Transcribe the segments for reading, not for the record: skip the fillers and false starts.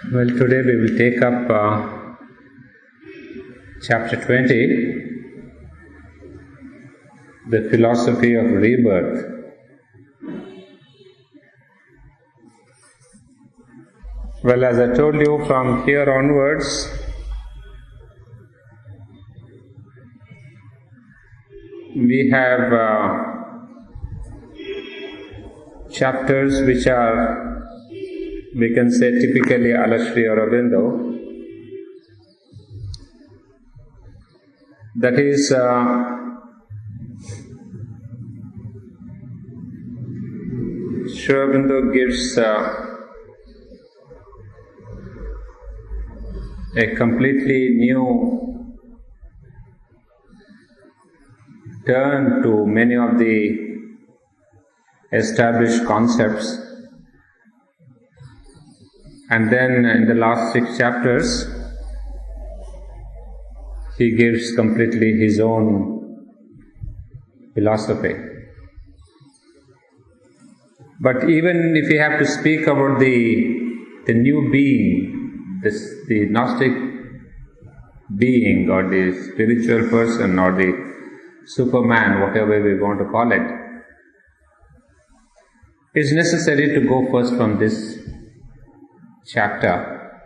Well, today we will take up chapter 20, the philosophy of rebirth. Well, as I told you, from here onwards, we have chapters which are, we can say, typically a la Sri Aurobindo. That is, Sri Aurobindo gives a completely new turn to many of the established concepts. And then in the last 6 chapters, he gives completely his own philosophy. But even if we have to speak about the new being, the Gnostic being or the spiritual person or the Superman, whatever we want to call it, it's necessary to go first from this chapter.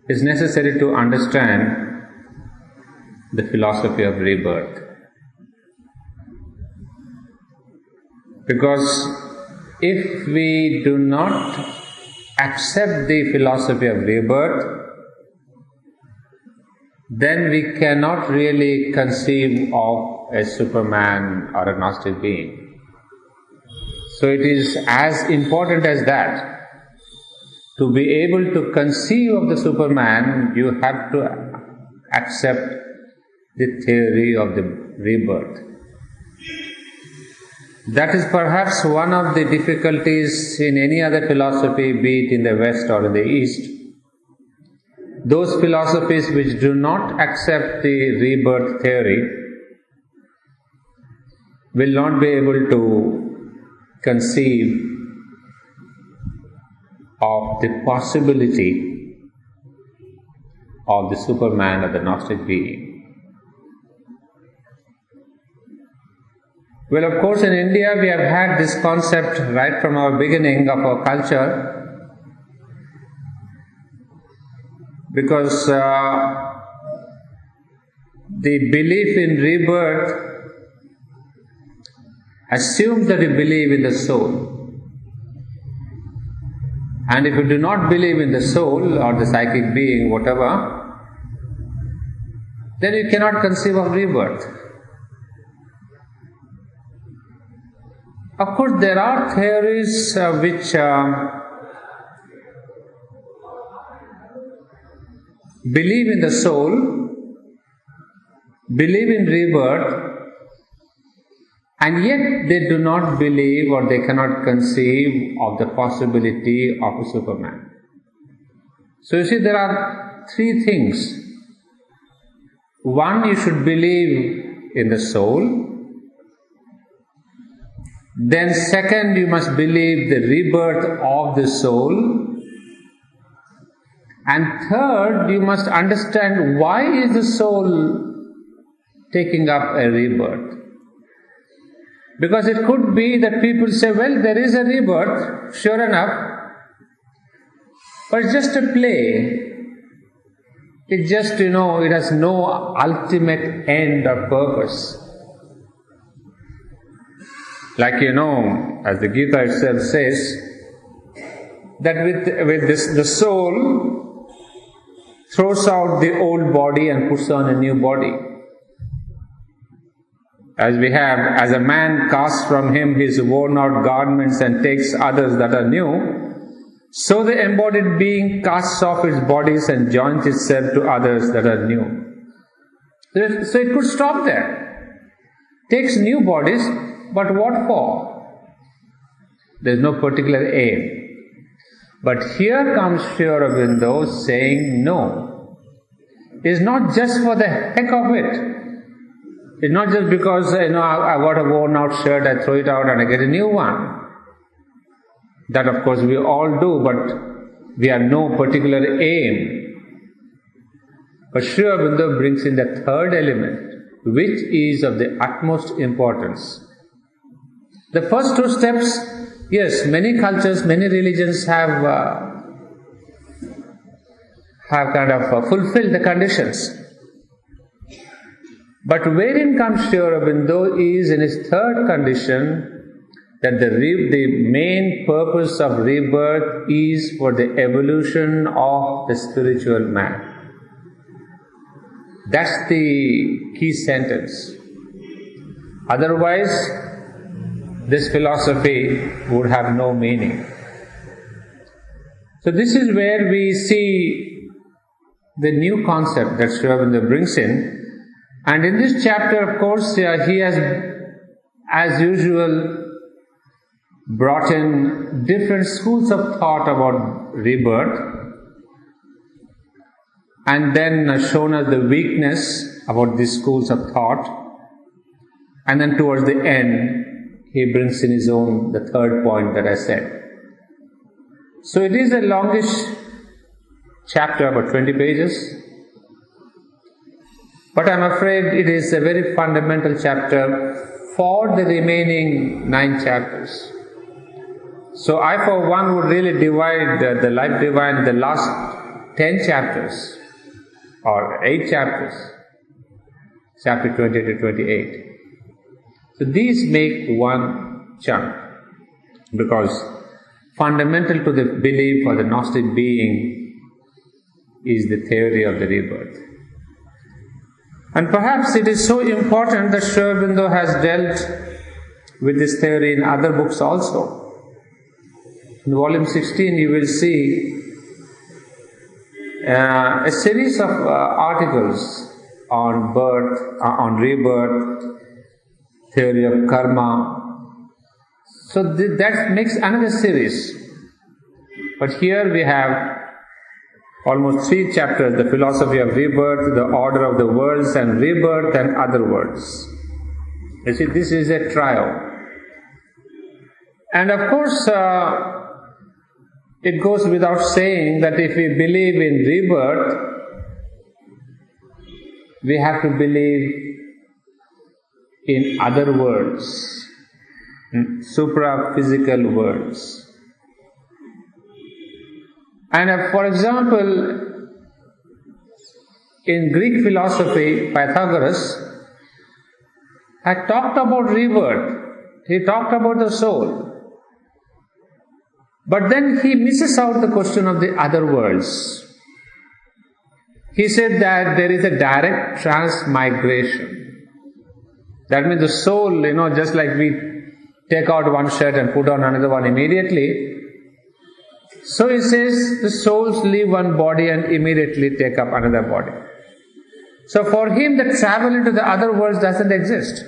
It's necessary to understand the philosophy of rebirth. Because if we do not accept the philosophy of rebirth, then we cannot really conceive of a Superman or a Gnostic being. So it is as important as that. To be able to conceive of the Superman, you have to accept the theory of the rebirth. That is perhaps one of the difficulties in any other philosophy, be it in the West or in the East. Those philosophies which do not accept the rebirth theory will not be able to conceive of the possibility of the Superman or the Gnostic being. Well, of course, in India we have had this concept right from our beginning of our culture, because the belief in rebirth assumes that you believe in the soul. And if you do not believe in the soul or the psychic being, whatever, then you cannot conceive of rebirth. Of course, there are theories which believe in the soul, believe in rebirth, and yet they do not believe or they cannot conceive of the possibility of a Superman. So you see, there are 3 things. One, you should believe in the soul. Then second, you must believe the rebirth of the soul. And third, you must understand why is the soul taking up a rebirth. Because it could be that people say, well, there is a rebirth, sure enough, but it's just a play. It just, it has no ultimate end or purpose. Like, as the Gita itself says, that with this, the soul throws out the old body and puts on a new body. As a man casts from him his worn out garments and takes others that are new, so the embodied being casts off its bodies and joins itself to others that are new. So it could stop there. Takes new bodies, but what for? There is no particular aim. But here comes Sri Aurobindo saying no. It's not just for the heck of it. It's not just because, I got a worn out shirt, I throw it out and I get a new one. That of course we all do, but we have no particular aim. But Sri Aurobindo brings in the third element, which is of the utmost importance. The first two steps, yes, many cultures, many religions have kind of fulfilled the conditions. But wherein comes Sri Aurobindo is in his third condition, that the main purpose of rebirth is for the evolution of the spiritual man. That's the key sentence. Otherwise, this philosophy would have no meaning. So this is where we see the new concept that Sri Aurobindo brings in. And in this chapter, of course, he has, as usual, brought in different schools of thought about rebirth, and then shown us the weakness about these schools of thought, and then towards the end he brings in his own, the third point that I said. So it is a longish chapter, about 20 pages, but I'm afraid it is a very fundamental chapter for the remaining 9 chapters. So I for one would really divide the life divine, the last 10 chapters or 8 chapters, chapter 20 to 28. So these make one chunk, because fundamental to the belief of the Gnostic being is the theory of the rebirth. And perhaps it is so important that Sri Aurobindo has dealt with this theory in other books also. In volume 16 you will see a series of articles on birth, on rebirth, theory of karma. So that makes another series. But here we have almost 3 chapters, the philosophy of rebirth, the order of the worlds, and rebirth and other worlds. You see, this is a trio. And of course, it goes without saying that if we believe in rebirth, we have to believe in other worlds, supra-physical worlds. And for example, in Greek philosophy, Pythagoras had talked about rebirth, he talked about the soul. But then he misses out the question of the other worlds. He said that there is a direct transmigration. That means the soul, just like we take out one shirt and put on another one immediately. So he says the souls leave one body and immediately take up another body. So for him, the travel into the other worlds doesn't exist.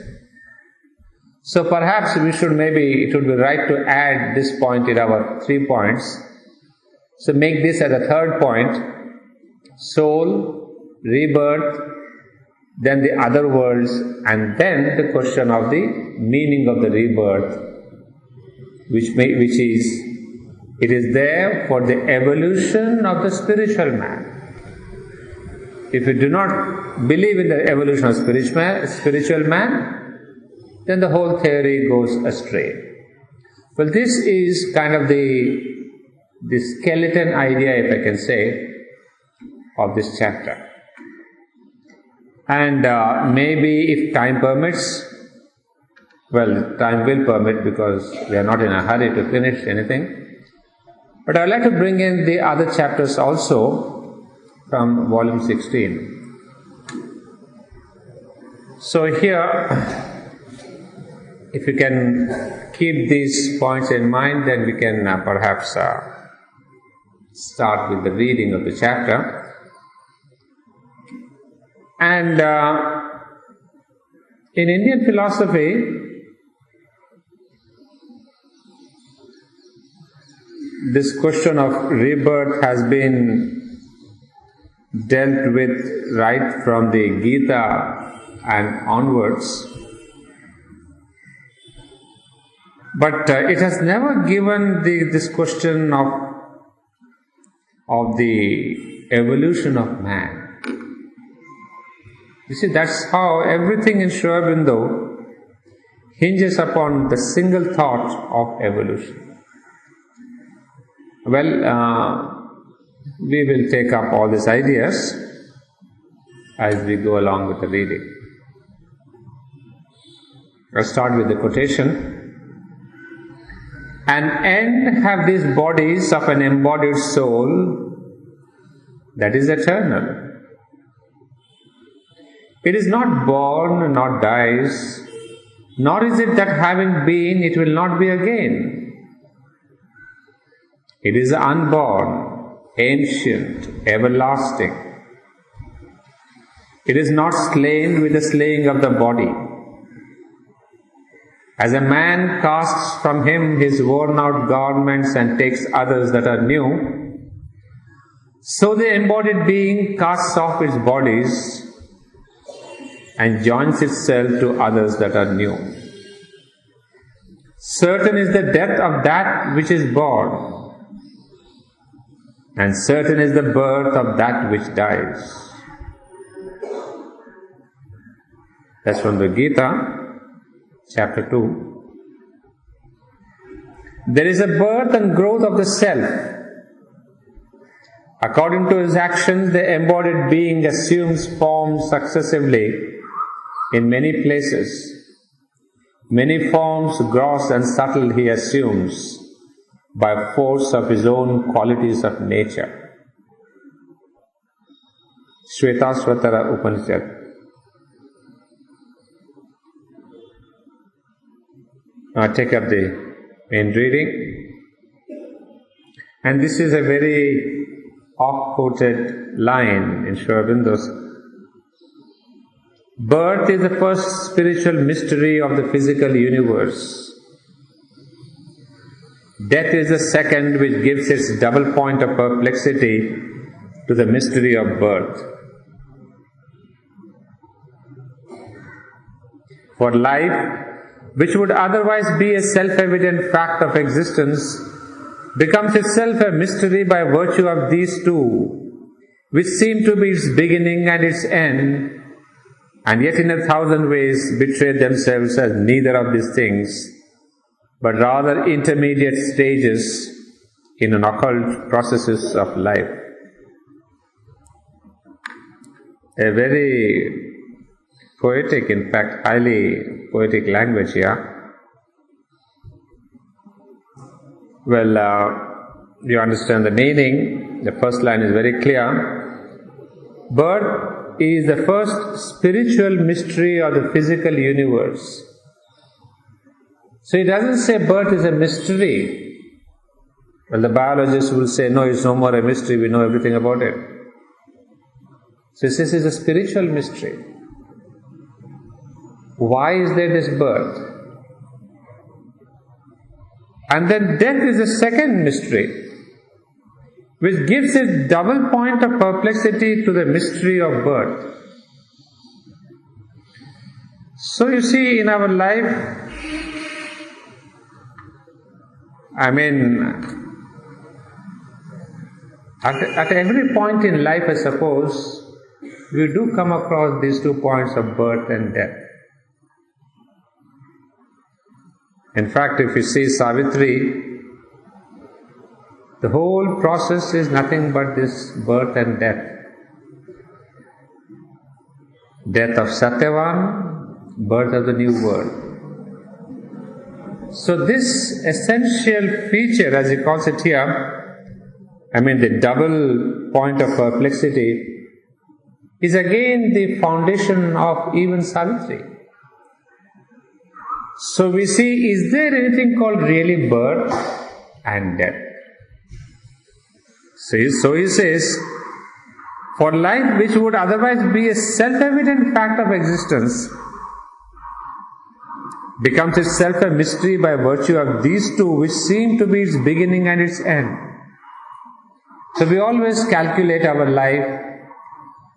So perhaps it would be right to add this point in our 3 points. So make this as a third point: soul, rebirth, then the other worlds, and then the question of the meaning of the rebirth, which is, it is there for the evolution of the spiritual man. If you do not believe in the evolution of spiritual man, then the whole theory goes astray. Well, this is kind of the skeleton idea, if I can say, of this chapter. And maybe if time permits, well, time will permit because we are not in a hurry to finish anything. But I would like to bring in the other chapters also from volume 16. So here, if you can keep these points in mind, then we can perhaps start with the reading of the chapter. And in Indian philosophy, this question of rebirth has been dealt with right from the Gita and onwards. But it has never given this question of of the evolution of man. You see, that's how everything in Sri Aurobindo hinges upon the single thought of evolution. Well, we will take up all these ideas as we go along with the reading. I'll start with the quotation. An end have these bodies of an embodied soul that is eternal. It is not born nor dies, nor is it that having been it will not be again. It is unborn, ancient, everlasting. It is not slain with the slaying of the body. As a man casts from him his worn out garments and takes others that are new, so the embodied being casts off its bodies and joins itself to others that are new. Certain is the death of that which is born, and certain is the birth of that which dies. That's from the Gita, chapter 2. There is a birth and growth of the self. According to his actions, the embodied being assumes forms successively in many places. Many forms, gross and subtle, he assumes by force of his own qualities of nature. Shvetasvatara Upanishad. Now take up the main reading. And this is a very oft-quoted line in Sri Aurobindo's. Birth is the first spiritual mystery of the physical universe. Death is the second, which gives its double point of perplexity to the mystery of birth. For life, which would otherwise be a self-evident fact of existence, becomes itself a mystery by virtue of these two, which seem to be its beginning and its end, and yet in 1,000 ways betray themselves as neither of these things, but rather intermediate stages in an occult processes of life. A very poetic, in fact, highly poetic language here. Well, you understand the meaning. The first line is very clear. Birth is the first spiritual mystery of the physical universe. So it doesn't say birth is a mystery. Well, the biologists will say, no, it's no more a mystery, we know everything about it. So this is a spiritual mystery. Why is there this birth? And then death is the second mystery, which gives a double point of perplexity to the mystery of birth. So you see, in our life, at every point in life, I suppose, we do come across these 2 points of birth and death. In fact, if you see Savitri, the whole process is nothing but this birth and death. Death of Satyavan, birth of the new world. So this essential feature, as he calls it here, the double point of perplexity, is again the foundation of even Savitri. So we see, is there anything called really birth and death? So he says, for life which would otherwise be a self-evident fact of existence, becomes itself a mystery by virtue of these two, which seem to be its beginning and its end. So we always calculate our life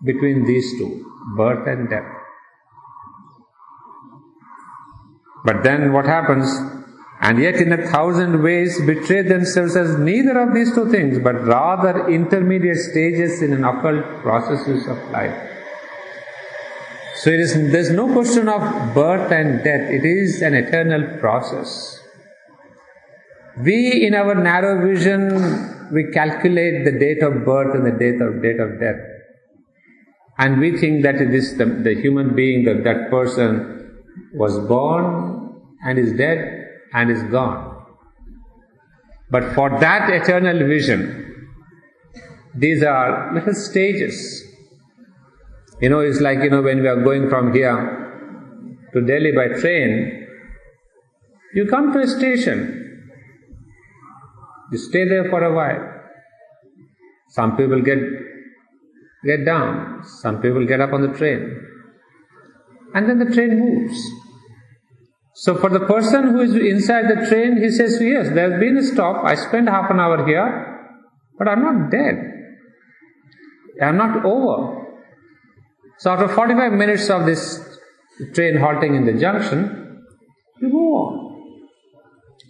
between these two, birth and death. But then what happens? and yet in 1,000 ways betray themselves as neither of these two things, but rather intermediate stages in an occult processes of life. So there's no question of birth and death. It is an eternal process. We, in our narrow vision, we calculate the date of birth and the date of death. And we think that it is the human being, that person was born and is dead and is gone. But for that eternal vision, these are little stages. It's like, when we are going from here to Delhi by train, you come to a station. You stay there for a while. Some people get down. Some people get up on the train. And then the train moves. So for the person who is inside the train, he says, yes, there has been a stop. I spent half an hour here, but I'm not dead. I'm not over. So after 45 minutes of this train halting in the junction, you go on.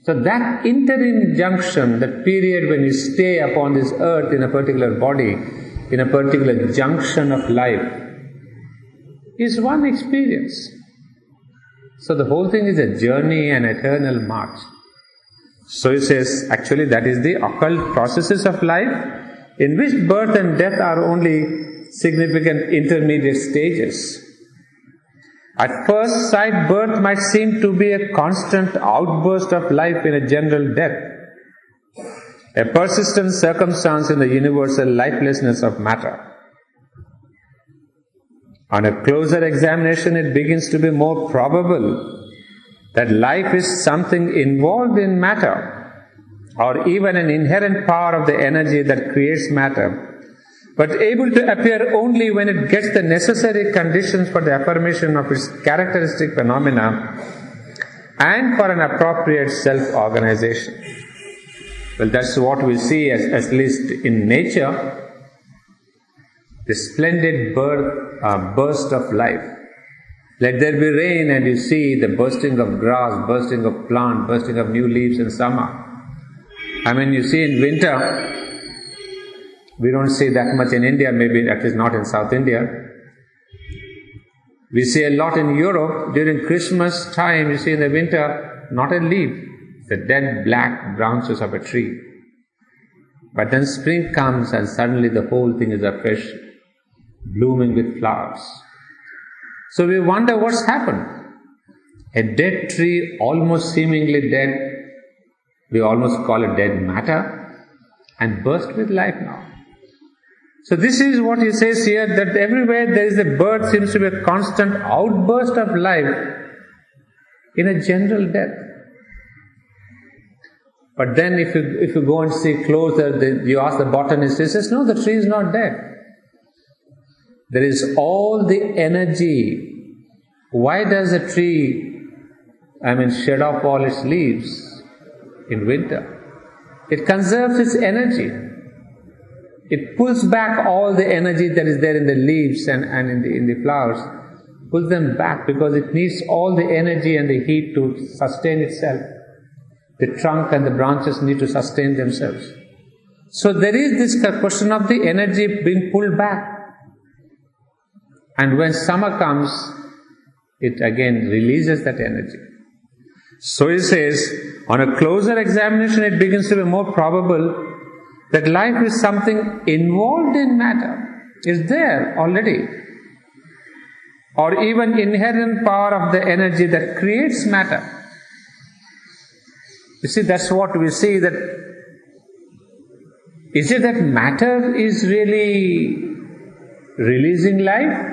So that interim junction, that period when you stay upon this earth in a particular body, in a particular junction of life, is one experience. So the whole thing is a journey, an eternal march. So he says, actually that is the occult processes of life, in which birth and death are only significant intermediate stages. At first sight, birth might seem to be a constant outburst of life in a general death, a persistent circumstance in the universal lifelessness of matter. On a closer examination, it begins to be more probable that life is something involved in matter, or even an inherent power of the energy that creates matter, but able to appear only when it gets the necessary conditions for the affirmation of its characteristic phenomena and for an appropriate self-organization. Well, that's what we see at least in nature, the splendid burst of life. Let there be rain and you see the bursting of grass, bursting of plant, bursting of new leaves in summer. You see in winter, we don't see that much in India, maybe at least not in South India. We see a lot in Europe during Christmas time. You see in the winter, not a leaf, the dead black branches of a tree. But then spring comes and suddenly the whole thing is afresh, blooming with flowers. So we wonder what's happened. A dead tree, almost seemingly dead, we almost call it dead matter, and burst with life now. So this is what he says here, that everywhere there is a birth, seems to be a constant outburst of life in a general death. But then if you go and see closer, you ask the botanist, he says, no, the tree is not dead. There is all the energy. Why does a tree, shed off all its leaves in winter? It conserves its energy. It pulls back all the energy that is there in the leaves and in the flowers, pulls them back because it needs all the energy and the heat to sustain itself. The trunk and the branches need to sustain themselves. So there is this question of the energy being pulled back. And when summer comes, it again releases that energy. So he says, on a closer examination, it begins to be more probable that life is something involved in matter, is there already, or even inherent power of the energy that creates matter. You see, that's what we see, that is it that matter is really releasing life?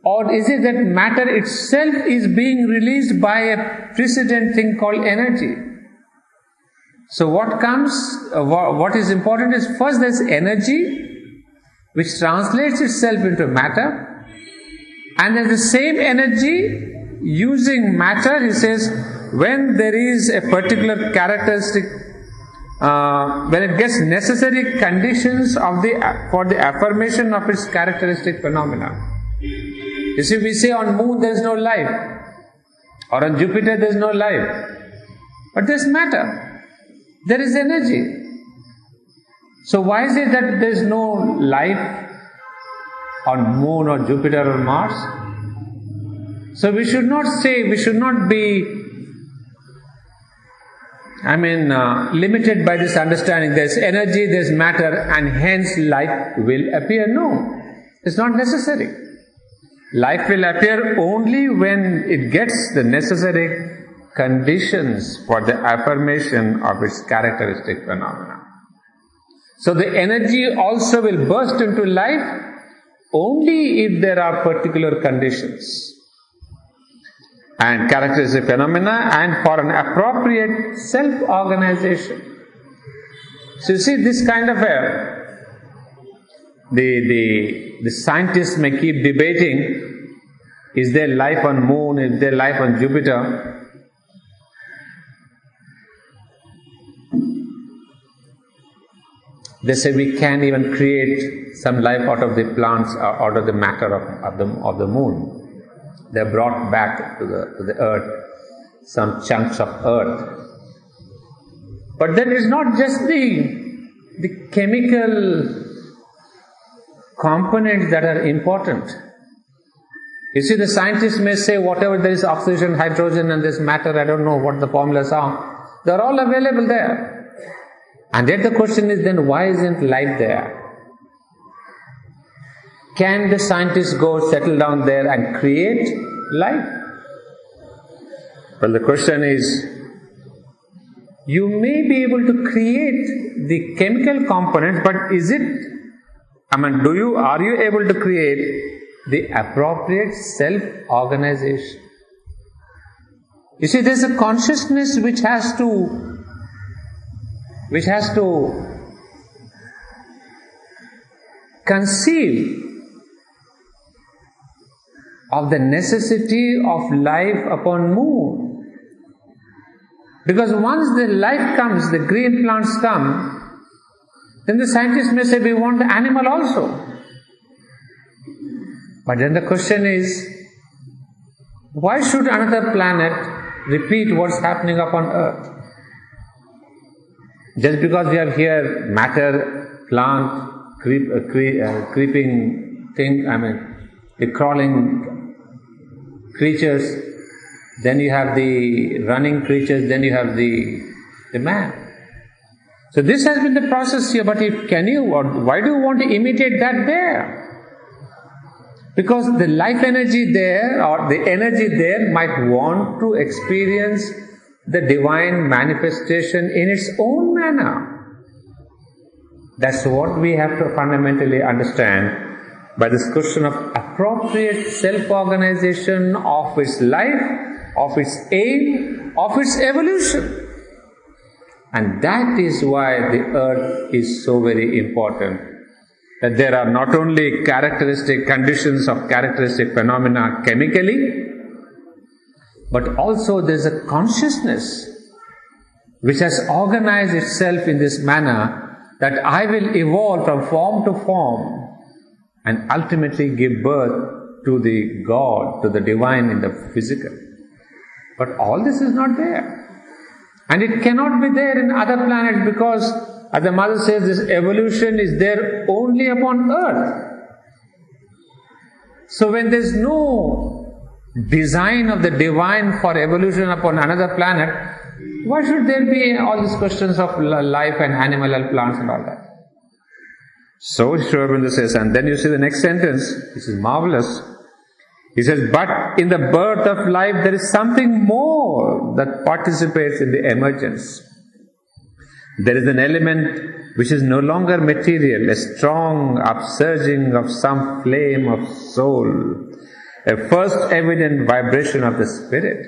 Or is it that matter itself is being released by a precedent thing called energy? So what is important is, first there's energy which translates itself into matter, and then the same energy using matter, he says, when there is a particular characteristic, when it gets necessary conditions for the affirmation of its characteristic phenomena. You see, we say on moon there is no life, Or on Jupiter there is no life. But there is matter. There is energy. So why is it that there is no life on Moon or Jupiter or Mars? So we should not be limited by this understanding. There is energy, there is matter, and hence life will appear. No, it's not necessary. Life will appear only when it gets the necessary conditions for the affirmation of its characteristic phenomena. So the energy also will burst into life only if there are particular conditions and characteristic phenomena, and for an appropriate self-organization. So you see, this kind of the scientists may keep debating, is there life on Moon, is there life on Jupiter? They say we can even create some life out of the plants, out of the matter of the Moon. They are brought back to the earth, some chunks of earth. But then it's not just the chemical components that are important. You see, the scientists may say whatever there is oxygen, hydrogen and this matter, I don't know what the formulas are, they're all available there. And yet the question is then, why isn't life there? Can the scientists go settle down there and create life? Well, the question is, you may be able to create the chemical component, but are you able to create the appropriate self-organization? You see, there's a consciousness which has to conceive of the necessity of life upon Moon. Because once the life comes, the green plants come, then the scientists may say we want the animal also. But then the question is, why should another planet repeat what's happening upon Earth? Just because we have here matter, plant, creeping thing, the crawling creatures, then you have the running creatures, then you have the man. So this has been the process here, but why do you want to imitate that there? Because the life energy there, or the energy there, might want to experience the divine manifestation in its own manner. That's what we have to fundamentally understand by this question of appropriate self-organization of its life, of its aim, of its evolution. And that is why the earth is so very important. That there are not only characteristic conditions of characteristic phenomena chemically, but also there is a consciousness which has organized itself in this manner that I will evolve from form to form and ultimately give birth to the God, to the divine in the physical. But all this is not there. And it cannot be there in other planets because, as the mother says, this evolution is there only upon Earth. So when there is no design of the divine for evolution upon another planet, why should there be all these questions of life and animal and plants and all that? So Sri Aurobindo says, and then you see the next sentence, this is marvelous. He says, but in the birth of life there is something more that participates in the emergence. There is an element which is no longer material, a strong upsurging of some flame of soul, a first evident vibration of the spirit.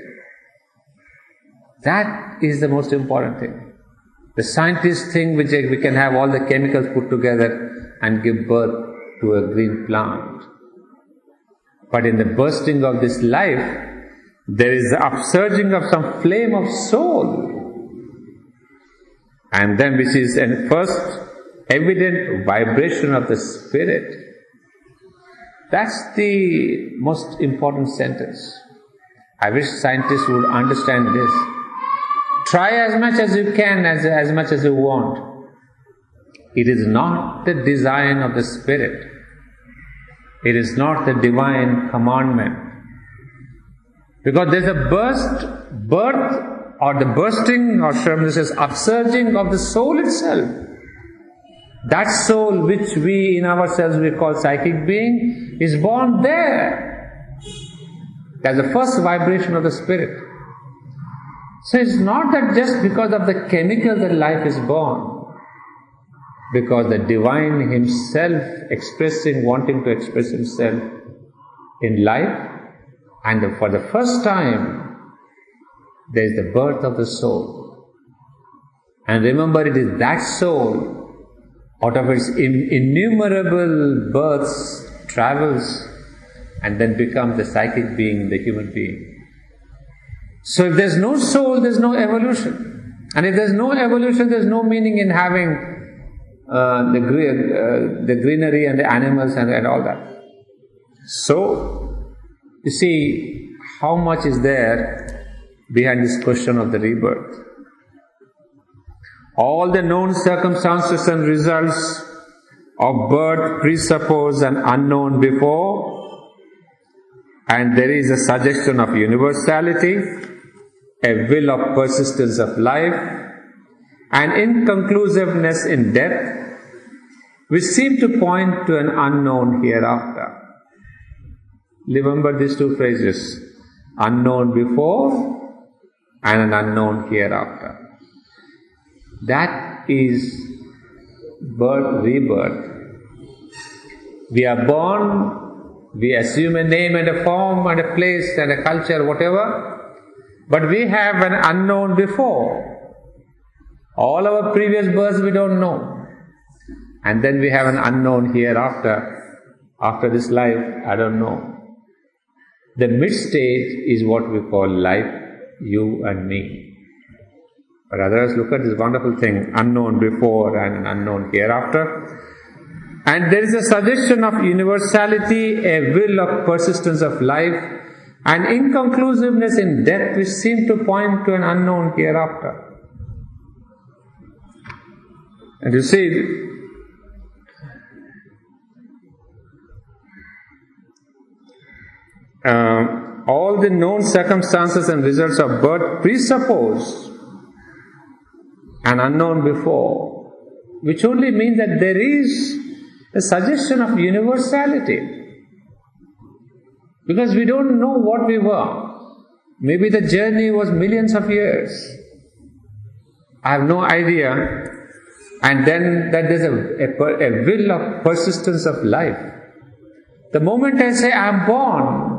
That is the most important thing. The scientists think we can have all the chemicals put together and give birth to a green plant. But in the bursting of this life, there is the upsurging of some flame of soul. And then which is a first evident vibration of the spirit. That's the most important sentence. I wish scientists would understand this. Try as much as you can, as much as you want. It is not the design of the Spirit. It is not the divine commandment. Because there's a birth, or the bursting, or this is upsurging of the soul itself. That soul which we in ourselves we call psychic being is born there. That's the first vibration of the Spirit. So it's not that just because of the chemical that life is born. Because the divine himself wanting to express himself in life, and for the first time there is the birth of the soul. And remember, it is that soul, out of its innumerable births, travels, and then becomes the psychic being, the human being. So if there's no soul, there's no evolution. And if there's no evolution, there's no meaning in having the greenery and the animals and all that. So, you see how much is there behind this question of the rebirth. All the known circumstances and results of birth presuppose an unknown before, and there is a suggestion of universality, a will of persistence of life, and inconclusiveness in death, which seem to point to an unknown hereafter. Remember these two phrases, unknown before and an unknown hereafter. That is birth, rebirth. We are born, we assume a name and a form and a place and a culture, whatever, but we have an unknown before. All our previous births we don't know. And then we have an unknown hereafter. After this life, I don't know. The mid-stage is what we call life, you and me. But others look at this wonderful thing, unknown before and an unknown hereafter. And there is a suggestion of universality, a will of persistence of life, and inconclusiveness in death, which seem to point to an unknown hereafter. And you see, all the known circumstances and results of birth presuppose an unknown before, which only means that there is a suggestion of universality. Because we don't know what we were. Maybe the journey was millions of years. I have no idea. And then that there's a will of persistence of life. The moment I say I am born,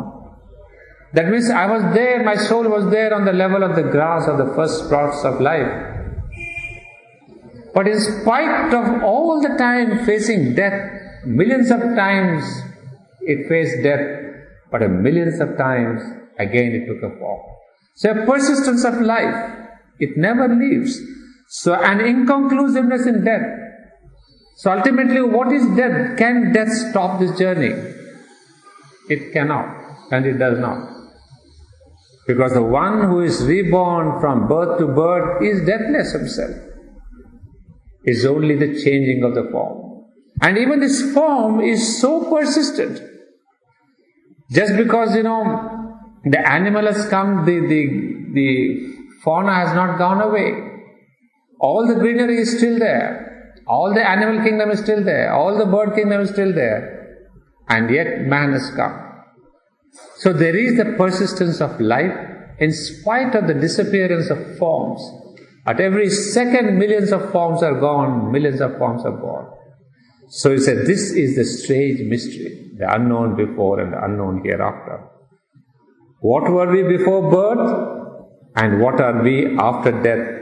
that means I was there, my soul was there on the level of the grass of the first sprouts of life. But in spite of all the time facing death, millions of times it faced death, but millions of times again it took a form. So a persistence of life, it never leaves. So an inconclusiveness in death. So ultimately, what is death? Can death stop this journey? It cannot, and it does not. Because the one who is reborn from birth to birth is deathless himself. It's only the changing of the form. And even this form is so persistent. Just because, the animal has come, the fauna has not gone away. All the greenery is still there. All the animal kingdom is still there. All the bird kingdom is still there. And yet man has come. So there is the persistence of life in spite of the disappearance of forms. At every second, millions of forms are gone, millions of forms are born. So he said, this is the strange mystery, the unknown before and the unknown hereafter. What were we before birth and what are we after death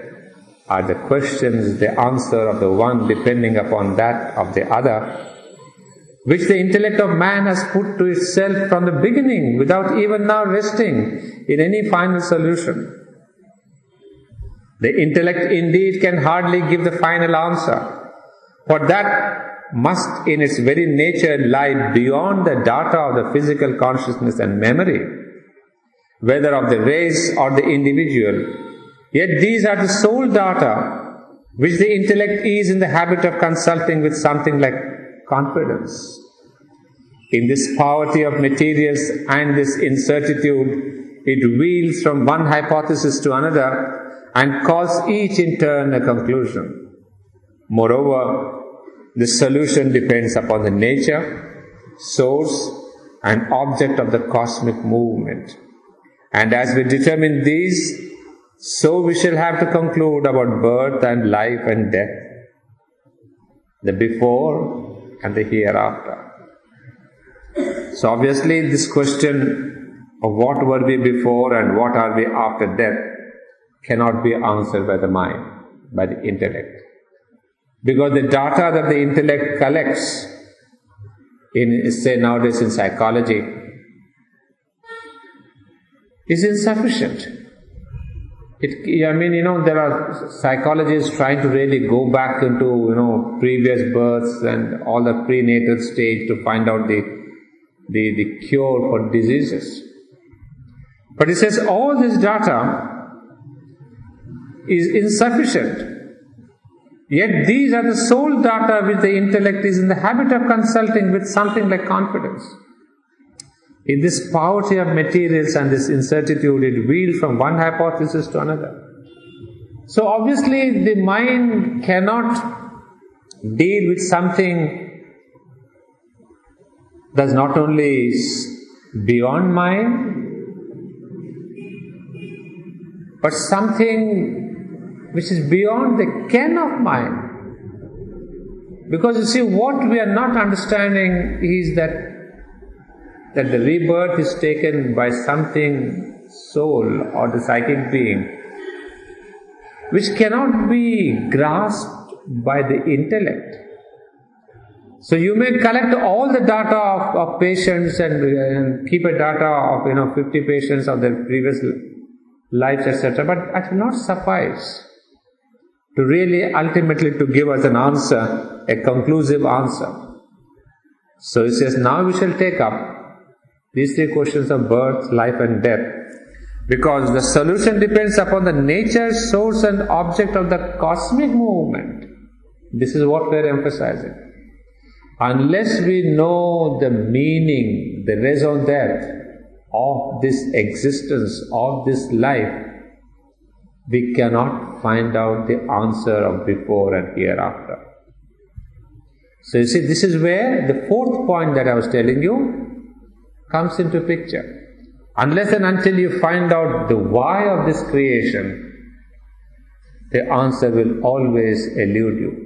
are the questions, the answer of the one depending upon that of the other, which the intellect of man has put to itself from the beginning without even now resting in any final solution. The intellect indeed can hardly give the final answer, for that must in its very nature lie beyond the data of the physical consciousness and memory. whether of the race or the individual. Yet these are the sole data which the intellect is in the habit of consulting with something like confidence. In this poverty of materials and this incertitude, it wheels from one hypothesis to another and calls each in turn a conclusion. Moreover, the solution depends upon the nature, source, and object of the cosmic movement. And as we determine these, so we shall have to conclude about birth and life and death, the before and the hereafter. So obviously this question of what were we before and what are we after death cannot be answered by the mind, by the intellect. Because the data that the intellect collects in, say nowadays in psychology, is insufficient. There are psychologists trying to really go back into, previous births and all the prenatal stage to find out the cure for diseases. But it says all this data is insufficient. Yet these are the sole data which the intellect is in the habit of consulting with something like confidence. In this poverty of materials and this incertitude, it wheels from one hypothesis to another. So obviously the mind cannot deal with something that's not only beyond mind, but something which is beyond the ken of mind. Because you see, what we are not understanding is that the rebirth is taken by something, soul or the psychic being, which cannot be grasped by the intellect. So you may collect all the data of patients and keep a data of 50 patients of their previous lives, etc., but that will not suffice to really ultimately to give us an answer, a conclusive answer. So he says, now we shall take up these three questions of birth, life and death, because the solution depends upon the nature, source and object of the cosmic movement. This is what we are emphasizing. Unless we know the meaning, the raison d'etre of this existence, of this life, we cannot find out the answer of before and hereafter. So you see, this is where the fourth point that I was telling you comes into picture. Unless and until you find out the why of this creation, the answer will always elude you.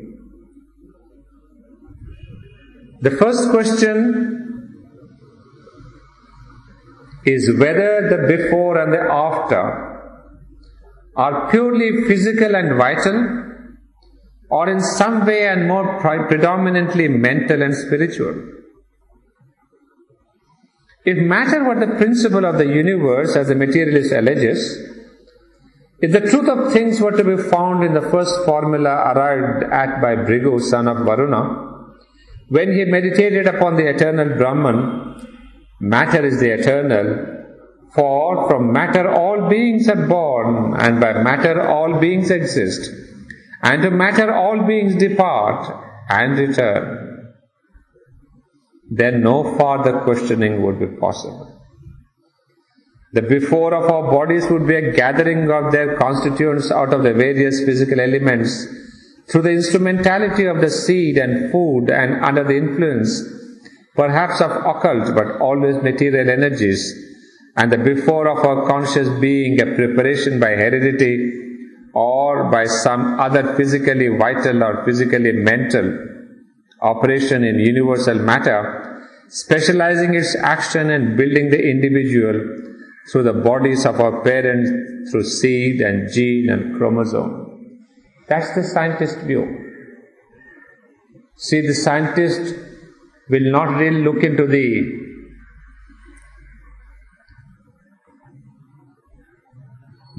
The first question is whether the before and the after are purely physical and vital, or in some way and more predominantly mental and spiritual. If matter were the principle of the universe, as the materialist alleges, if the truth of things were to be found in the first formula arrived at by Bhrigu, son of Varuna, when he meditated upon the eternal Brahman, matter is the eternal, for from matter all beings are born, and by matter all beings exist, and to matter all beings depart and return, then no further questioning would be possible. The before of our bodies would be a gathering of their constituents out of the various physical elements through the instrumentality of the seed and food and under the influence perhaps of occult but always material energies, and the before of our conscious being a preparation by heredity or by some other physically vital or physically mental operation in universal matter, specializing its action and building the individual through the bodies of our parents through seed and gene and chromosome. That's the scientist view. See, the scientist will not really look into the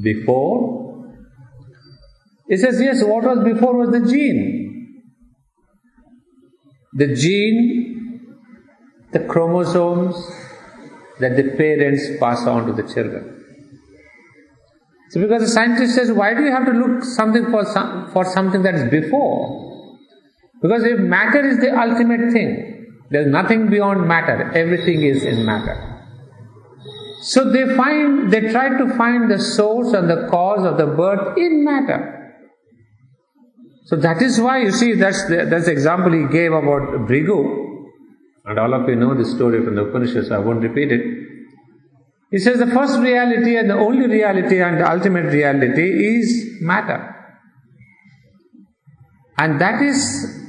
before. He says, yes, what was before was the gene. The gene, the chromosomes that the parents pass on to the children. So because the scientist says, why do you have to look something for something that is before? Because if matter is the ultimate thing, there is nothing beyond matter. Everything is in matter. So they try to find the source and the cause of the birth in matter. So that is why, you see, that's the example he gave about Bhrigu. And all of you know this story from the Upanishads, so I won't repeat it. He says the first reality and the only reality and the ultimate reality is matter. And that is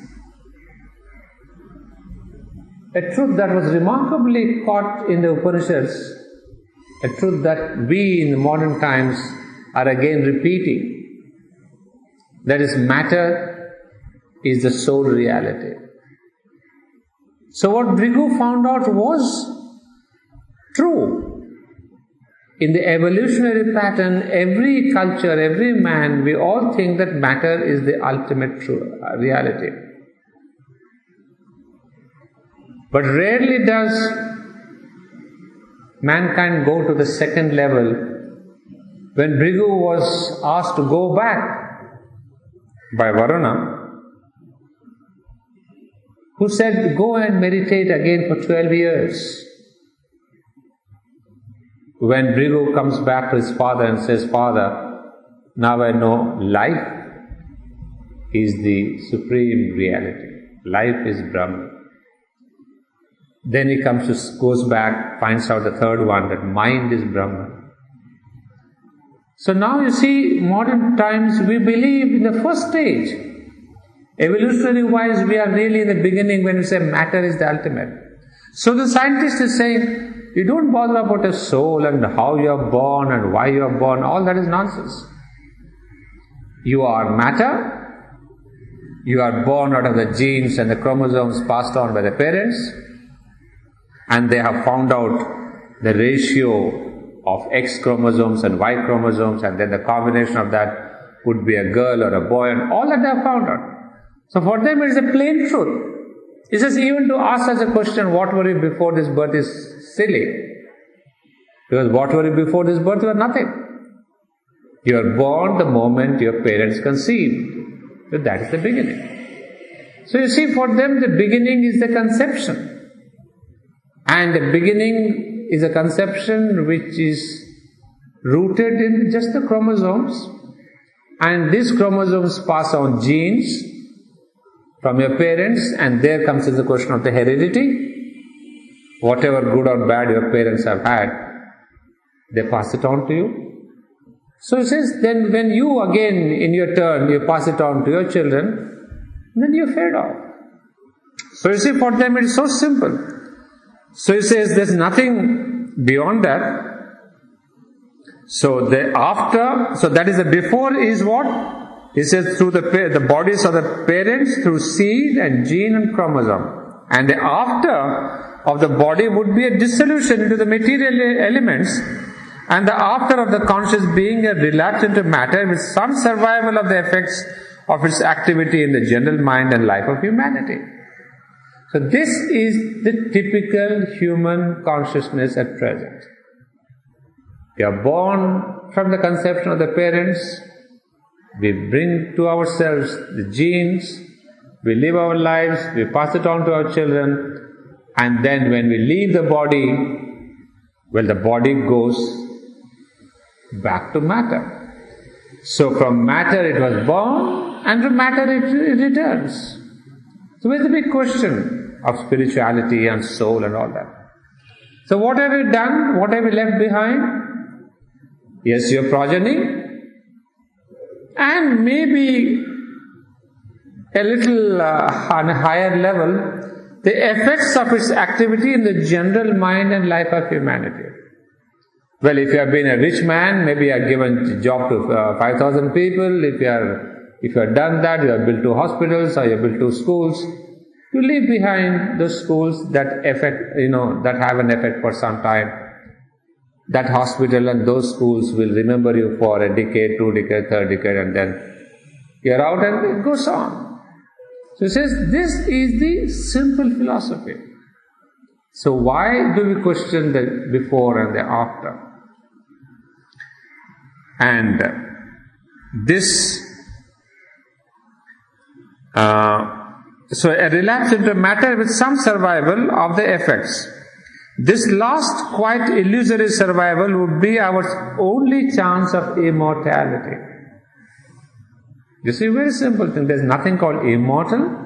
a truth that was remarkably caught in the Upanishads, a truth that we in the modern times are again repeating. That is, matter is the sole reality. So what Bhrigu found out was true. In the evolutionary pattern, every culture, every man, we all think that matter is the ultimate true reality. But rarely does mankind go to the second level. When Bhrigu was asked to go back by Varuna, who said, go and meditate again for 12 years. When Bhrigu comes back to his father and says, Father, now I know life is the supreme reality. Life is Brahman. Then he goes back, finds out the third one, that mind is Brahman. So now you see, modern times we believe in the first stage. Evolutionary wise, we are really in the beginning when we say matter is the ultimate. So the scientist is saying, you don't bother about a soul and how you are born and why you are born, all that is nonsense. You are matter, you are born out of the genes and the chromosomes passed on by the parents, and they have found out the ratio of X chromosomes and Y chromosomes, and then the combination of that would be a girl or a boy, and all that they have found out. So for them it is a plain truth. It says even to ask such a question, what were you before this birth, is silly. Because what were you before this birth? You are nothing. You are born the moment your parents conceived. So that is the beginning. So you see, for them the beginning is the conception. And the beginning is a conception which is rooted in just the chromosomes. And these chromosomes pass on genes from your parents, and there comes in the question of the heredity. Whatever good or bad your parents have had, they pass it on to you. So it says, then when you again, in your turn, you pass it on to your children, then you fade off. So you see, for them it is so simple. So he says there's nothing beyond that. So that is the before is what? He says through the bodies of the parents, through seed and gene and chromosome. And the after of the body would be a dissolution into the material elements, and the after of the conscious being a relapse into matter with some survival of the effects of its activity in the general mind and life of humanity. So this is the typical human consciousness at present. We are born from the conception of the parents, we bring to ourselves the genes, we live our lives, we pass it on to our children, and then when we leave the body, well, the body goes back to matter. So from matter it was born, and from matter it returns. So where's the big question of spirituality and soul and all that? So what have we done? What have we left behind? Yes, your progeny, and maybe a little on a higher level, the effects of its activity in the general mind and life of humanity. Well, if you have been a rich man, maybe you have given job to 5,000 people. If you have done that, you have built 2 hospitals or you have built 2 schools. You leave behind those schools that that have an effect for some time. That hospital and those schools will remember you for a decade, 2 decades, 3rd decade, and then you're out and it goes on. So it says this is the simple philosophy. So why do we question the before and the after? And this, so a relapse into matter with some survival of the effects. This last, quite illusory survival would be our only chance of immortality. You see, very simple thing. There's nothing called immortal.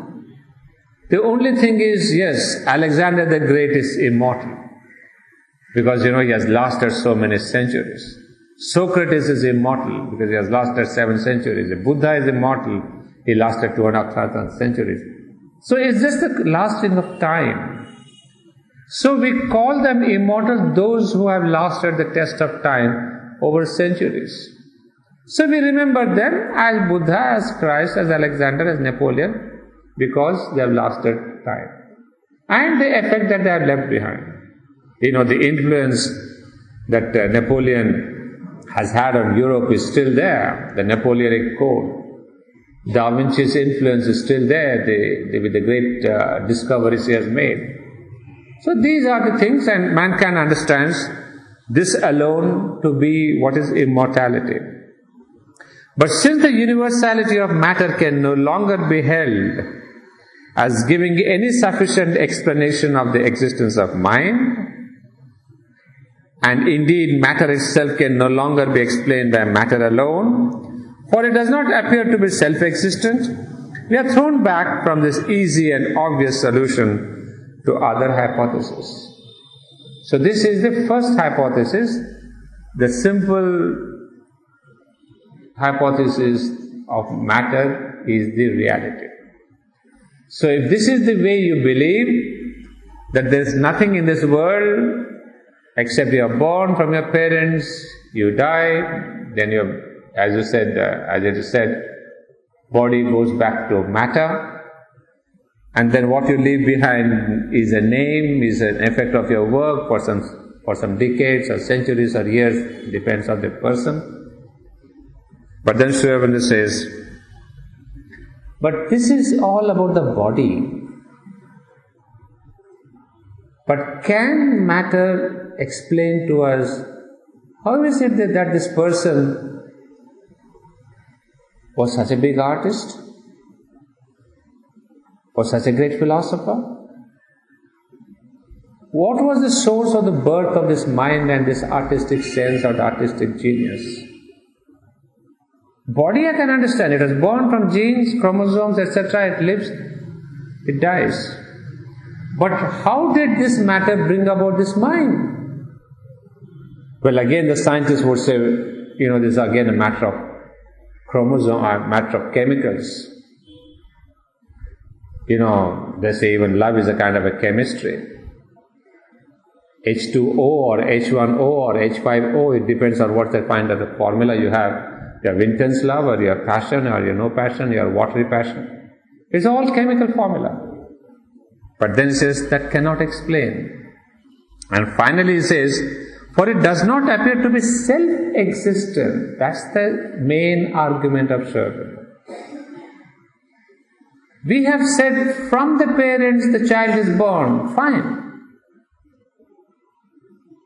The only thing is, yes, Alexander the Great is immortal. Because, he has lasted so many centuries. Socrates is immortal because he has lasted 7 centuries. Buddha is immortal. He lasted 2,500 centuries. So it's just the lasting of time. So we call them immortal, those who have lasted the test of time over centuries. So we remember them as Buddha, as Christ, as Alexander, as Napoleon, because they have lasted time. And the effect that they have left behind. The influence that Napoleon has had on Europe is still there, the Napoleonic Code. Da Vinci's influence is still there with the great discoveries he has made. So these are the things, and mankind understands this alone to be what is immortality. But since the universality of matter can no longer be held as giving any sufficient explanation of the existence of mind, and indeed matter itself can no longer be explained by matter alone, for it does not appear to be self-existent, we are thrown back from this easy and obvious solution to other hypotheses. So this is the first hypothesis, the simple hypothesis of matter is the reality. So if this is the way you believe, that there is nothing in this world except you are born from your parents, you die, then as it is said, body goes back to matter, and then what you leave behind is a name, is an effect of your work for some decades or centuries or years, depends on the person. But then Sri Aurobindo says, but this is all about the body. But can matter explain to us how is it that this person was such a big artist? Was such a great philosopher? What was the source of the birth of this mind and this artistic sense or the artistic genius? Body I can understand, it was born from genes, chromosomes, etc. It lives, it dies. But how did this matter bring about this mind? Well, again the scientists would say, this is again a matter of chromosome, a matter of chemicals. They say even love is a kind of a chemistry. H2O or H1O or H5O, it depends on what the kind of the formula you have. You have intense love, or you have passion, or you have no passion, you have watery passion. It's all chemical formula. But then he says, that cannot explain. And finally he says, for it does not appear to be self-existent. That's the main argument of Sri Aurobindo. We have said from the parents the child is born, fine.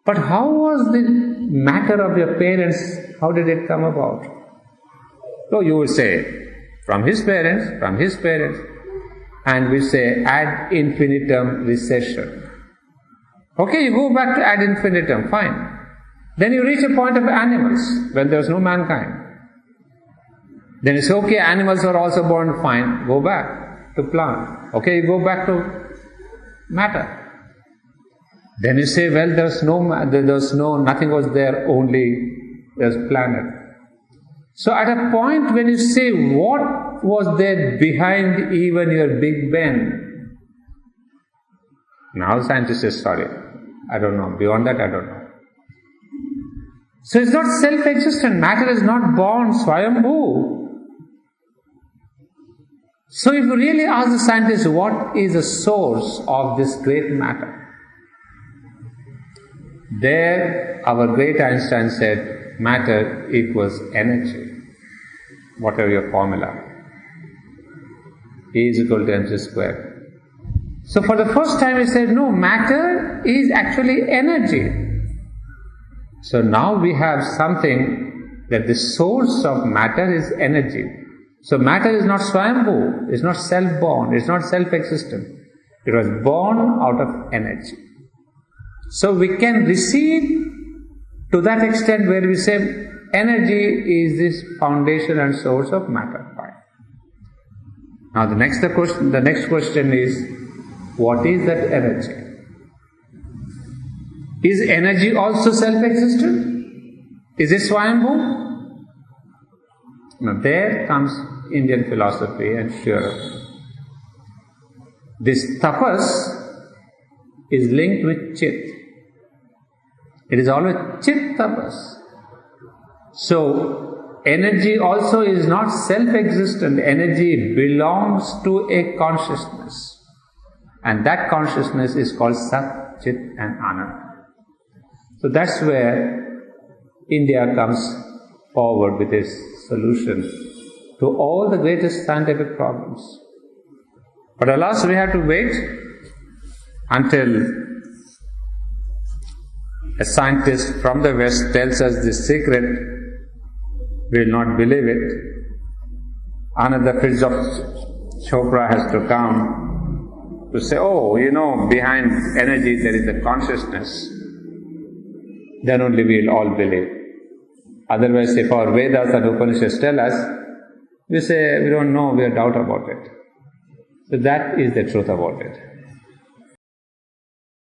But how was the matter of your parents, how did it come about? So you will say, from his parents, and we say ad infinitum recession. Okay, you go back to ad infinitum, fine. Then you reach a point of animals, when there was no mankind. Then you say, okay, animals were also born, fine, go back to plant. Okay, you go back to matter. Then you say, well, nothing was there, only there's planet. So at a point when you say, what was there behind even your Big Bang? Now scientists say, sorry, I don't know. Beyond that, I don't know. So it's not self-existent. Matter is not born Swayambhu. So if you really ask the scientists, what is the source of this great matter? There, our great Einstein said, matter equals energy. Whatever your formula. E is equal to mc squared. So for the first time he said, no, matter is actually energy. So now we have something that the source of matter is energy. So matter is not Swayambhu, it's not self-born, it's not self-existent. It was born out of energy. So we can receive to that extent where we say energy is this foundation and source of matter. Now the next question is, what is that energy? Is energy also self-existent? Is it Swayambhu? Now there comes Indian philosophy and sure. This tapas is linked with chit. It is always chit tapas. So energy also is not self-existent. Energy belongs to a consciousness. And that consciousness is called Sat, Chit and Ananda. So that's where India comes forward with its solution to all the greatest scientific problems. But alas, we have to wait until a scientist from the West tells us the secret. We will not believe it. Another phase of Chopra has to come to say, behind energy there is a consciousness. Then only we will all believe. Otherwise, if our Vedas and Upanishads tell us, we say, we don't know, we have doubt about it. So that is the truth about it.